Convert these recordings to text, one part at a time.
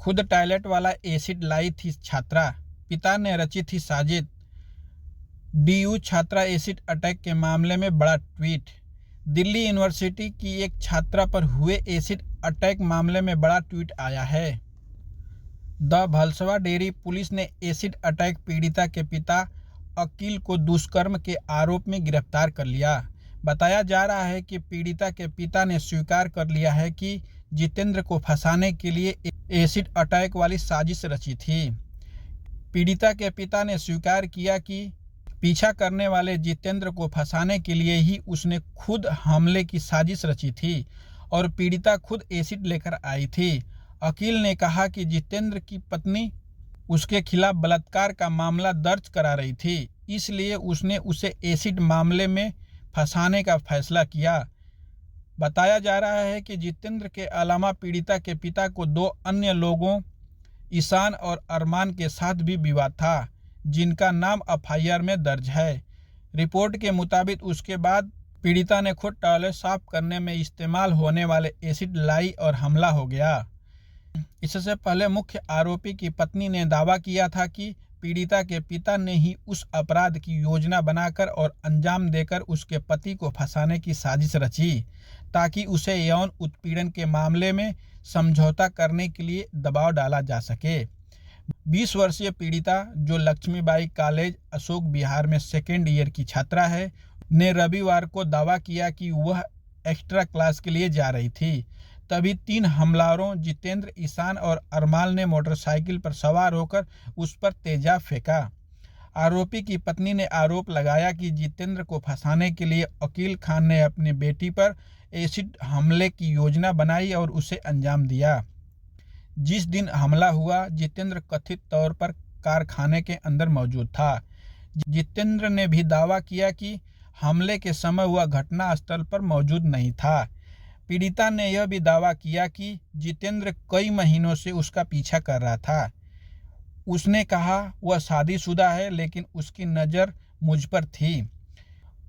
खुद टॉयलेट वाला एसिड लाई थी छात्रा, पिता ने रची थी साजिश। डीयू छात्रा एसिड अटैक के मामले में बड़ा ट्वीट। दिल्ली यूनिवर्सिटी की एक छात्रा पर हुए एसिड अटैक मामले में बड़ा ट्वीट आया है। द भलसवा डेयरी पुलिस ने एसिड अटैक पीड़िता के पिता अकील को दुष्कर्म के आरोप में गिरफ्तार कर लिया। बताया जा रहा है कि पीड़िता के पिता ने स्वीकार कर लिया है कि जितेंद्र को फंसाने के लिए एसिड अटैक वाली साजिश रची थी। पीड़िता के पिता ने स्वीकार किया कि पीछा करने वाले जितेंद्र को फंसाने के लिए ही उसने खुद हमले की साजिश रची थी और पीड़िता खुद एसिड लेकर आई थी। अकील ने कहा कि जितेंद्र की पत्नी उसके खिलाफ बलात्कार का मामला दर्ज करा रही थी, इसलिए उसने उसे एसिड मामले में फंसाने का फैसला किया। बताया जा रहा है कि जितेंद्र के अलावा पीड़िता के पिता को 2 अन्य लोगों ईशान और अरमान के साथ भी विवाद था, जिनका नाम एफआईआर में दर्ज है। रिपोर्ट के मुताबिक उसके बाद पीड़िता ने खुद टॉयलेट साफ करने में इस्तेमाल होने वाले एसिड लाई और हमला हो गया। इससे पहले मुख्य आरोपी की पत्नी ने दावा किया था कि पीड़िता के पिता ने ही उस अपराध की योजना बनाकर और अंजाम देकर उसके पति को फंसाने की साजिश रची, ताकि उसे यौन उत्पीड़न के मामले में समझौता करने के लिए दबाव डाला जा सके। 20 वर्षीय पीड़िता, जो लक्ष्मीबाई कॉलेज अशोक विहार में 2nd ईयर की छात्रा है, ने रविवार को दावा किया कि वह एक्स्ट्रा क्लास के लिए जा रही थी। तभी 3 हमलावरों जितेंद्र, ईशान और अरमान ने मोटरसाइकिल पर सवार होकर उस पर तेजाब फेंका। आरोपी की पत्नी ने आरोप लगाया कि जितेंद्र को फंसाने के लिए अकील खान ने अपनी बेटी पर एसिड हमले की योजना बनाई और उसे अंजाम दिया। जिस दिन हमला हुआ, जितेंद्र कथित तौर पर कारखाने के अंदर मौजूद था। जितेंद्र ने भी दावा किया कि हमले के समय वह घटनास्थल पर मौजूद नहीं था। पीड़िता ने यह भी दावा किया कि जितेंद्र कई महीनों से उसका पीछा कर रहा था। उसने कहा वह शादीशुदा है, लेकिन उसकी नज़र मुझ पर थी।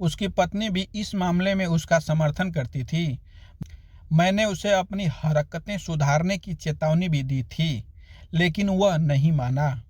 उसकी पत्नी भी इस मामले में उसका समर्थन करती थी। मैंने उसे अपनी हरकतें सुधारने की चेतावनी भी दी थी, लेकिन वह नहीं माना।